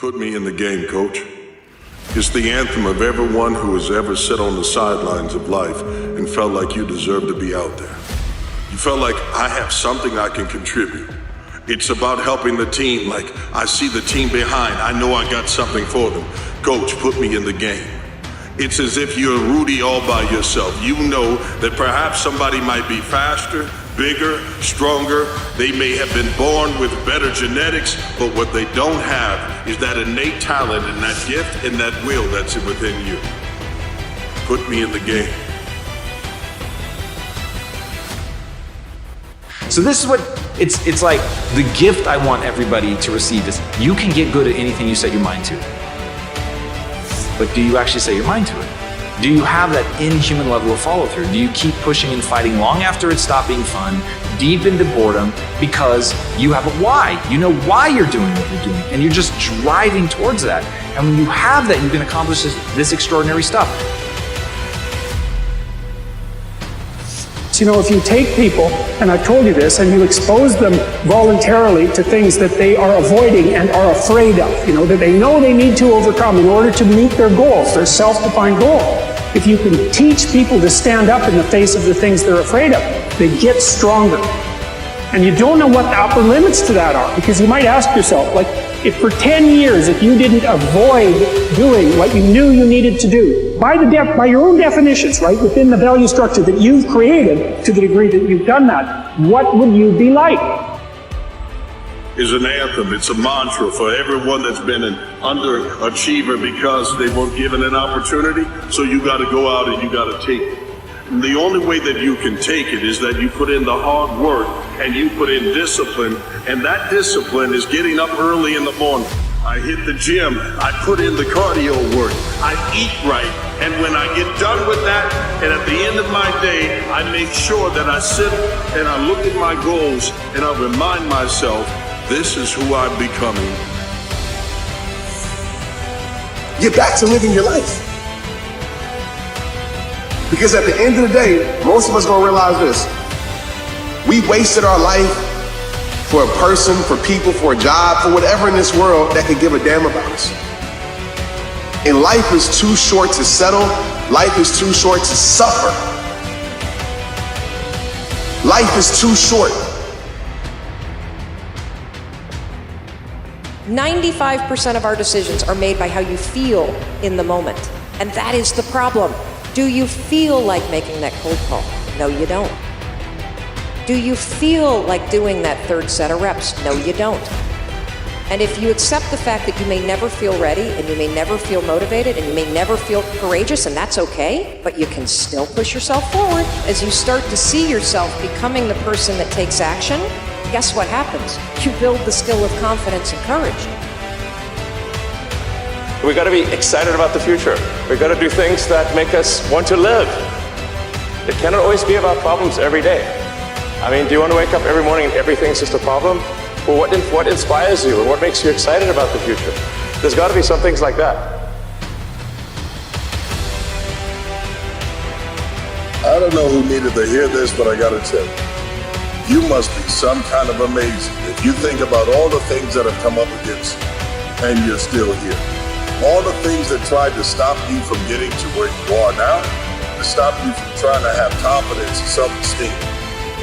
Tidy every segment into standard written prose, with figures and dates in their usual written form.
Put me in the game, coach. It's the anthem of everyone who has ever sat on the sidelines of life and felt like you deserve to be out there. You felt like I have something I can contribute. It's about helping the team, like I see the team behind. I know I got something for them. Coach, put me in the game. It's as if you're Rudy all by yourself. You know that perhaps somebody might be faster, bigger, stronger. They may have been born with better genetics, but what they don't have is that innate talent and that gift and that will that's within you. Put me in the game. So this is what it's like. The gift I want everybody to receive is you can get good at anything you set your mind to. But do you actually set your mind to it? Do you have that inhuman level of follow through? Do you keep pushing and fighting long after it stopped being fun, deep into boredom, because you have a why? You know why you're doing what you're doing, and you're just driving towards that. And when you have that, you can accomplish this extraordinary stuff. So, if you take people, and I've told you this, and you expose them voluntarily to things that they are avoiding and are afraid of, that they know they need to overcome in order to meet their goals, their self-defined goal. If you can teach people to stand up in the face of the things they're afraid of, they get stronger. And you don't know what the upper limits to that are, because you might ask yourself, if for 10 years, if you didn't avoid doing what you knew you needed to do, by your own definitions, right, within the value structure that you've created, to the degree that you've done that, what would you be like? Is an anthem. It's a mantra for everyone that's been an underachiever because they weren't given an opportunity. So you got to go out and you got to take it. And the only way that you can take it is that you put in the hard work and you put in discipline. And that discipline is getting up early in the morning. I hit the gym. I put in the cardio work. I eat right. And when I get done with that, and at the end of my day, I make sure that I sit and I look at my goals and I remind myself, this is who I'm becoming. Get back to living your life. Because at the end of the day, most of us gonna realize this. We wasted our life for a person, for people, for a job, for whatever in this world that could give a damn about us. And life is too short to settle. Life is too short to suffer. Life is too short. 95% of our decisions are made by how you feel in the moment. And that is the problem. Do you feel like making that cold call? No, you don't. Do you feel like doing that third set of reps? No, you don't. And if you accept the fact that you may never feel ready, and you may never feel motivated, and you may never feel courageous, and that's okay, but you can still push yourself forward. As you start to see yourself becoming the person that takes action, guess what happens? You build the skill of confidence and courage. We got to be excited about the future. We got to do things that make us want to live. It cannot always be about problems every day. I mean, do you want to wake up every morning and everything's just a problem? Well, what inspires you and what makes you excited about the future? There's got to be some things like that. I don't know who needed to hear this, but I gotta tell you, you must be some kind of amazing if you think about all the things that have come up against you and you're still here. All the things that tried to stop you from getting to where you are now, to stop you from trying to have confidence and self-esteem,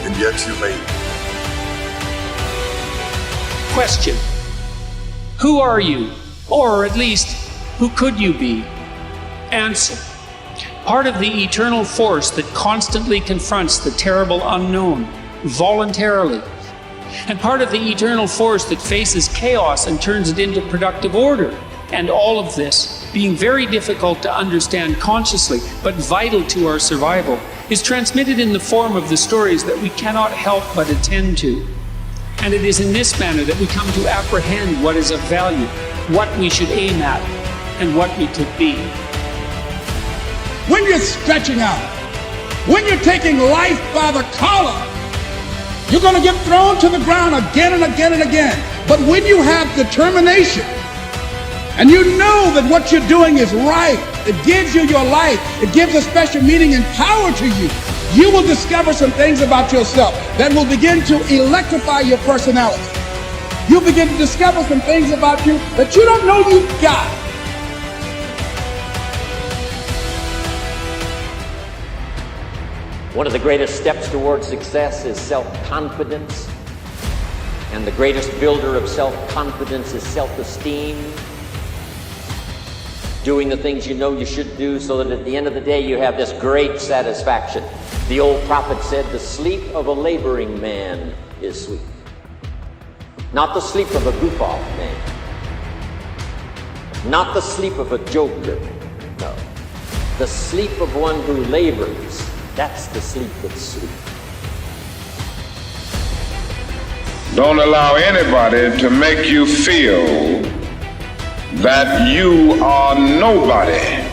and yet you made it. Question. Who are you? Or at least, who could you be? Answer. Part of the eternal force that constantly confronts the terrible unknown, voluntarily. And part of the eternal force that faces chaos and turns it into productive order. And all of this, being very difficult to understand consciously, but vital to our survival, is transmitted in the form of the stories that we cannot help but attend to. And it is in this manner that we come to apprehend what is of value, what we should aim at, and what we could be. When you're stretching out, when you're taking life by the collar, you're going to get thrown to the ground again and again and again. But when you have determination, and you know that what you're doing is right, it gives you your life, it gives a special meaning and power to you, you will discover some things about yourself that will begin to electrify your personality. you begin to discover some things about you that you don't know you've got. One of the greatest steps towards success is self-confidence. And the greatest builder of self-confidence is self-esteem. Doing the things you know you should do so that at the end of the day you have this great satisfaction. The old prophet said, the sleep of a laboring man is sweet. Not the sleep of a goof-off man. Not the sleep of a joker. No. The sleep of one who labors. That's the sleep that's sweet. Don't allow anybody to make you feel that you are nobody.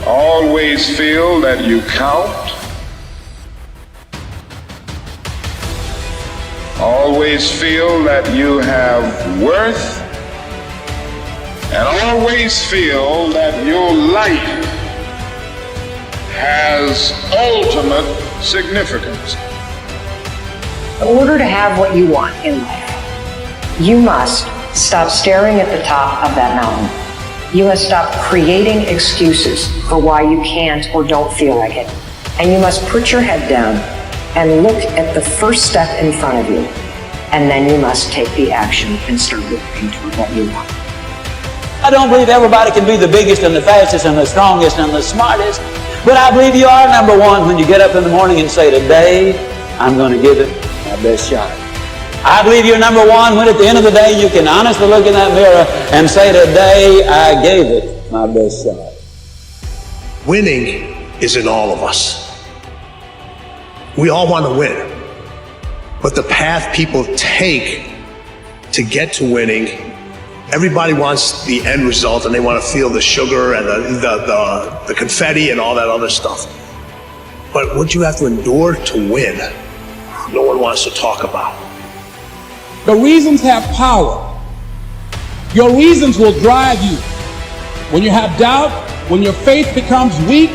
Always feel that you count. Always feel that you have worth. And always feel that your life has ultimate significance. In order to have what you want in life, you must stop staring at the top of that mountain. You must stop creating excuses for why you can't or don't feel like it. And you must put your head down and look at the first step in front of you. And then you must take the action and start working toward what you want. I don't believe everybody can be the biggest and the fastest and the strongest and the smartest, but I believe you are number one when you get up in the morning and say, today, I'm going to give it my best shot. I believe you're number one when at the end of the day you can honestly look in that mirror and say, today, I gave it my best shot. Winning is in all of us. We all want to win. But the path people take to get to winning, everybody wants the end result and they want to feel the sugar and the confetti and all that other stuff. But what you have to endure to win, no one wants to talk about. The reasons have power. Your reasons will drive you. When you have doubt, when your faith becomes weak,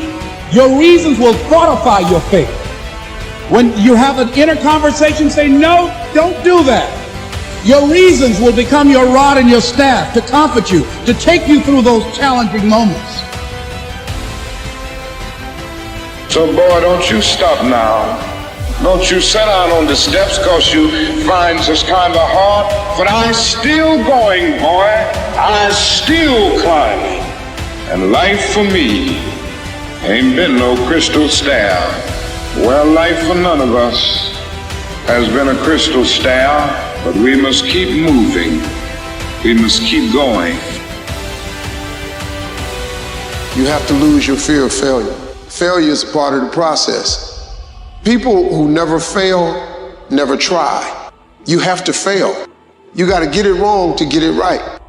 your reasons will fortify your faith. When you have an inner conversation, say, no, don't do that. Your reasons will become your rod and your staff to comfort you, to take you through those challenging moments. So boy, don't you stop now. Don't you sit down on the steps because you find this kind of hard. But I'm still going, boy. I'm still climbing. And life for me ain't been no crystal stair. Well, life for none of us has been a crystal stair, but we must keep moving. We must keep going. You have to lose your fear of failure. Failure is part of the process. People who never fail, never try. You have to fail. You got to get it wrong to get it right.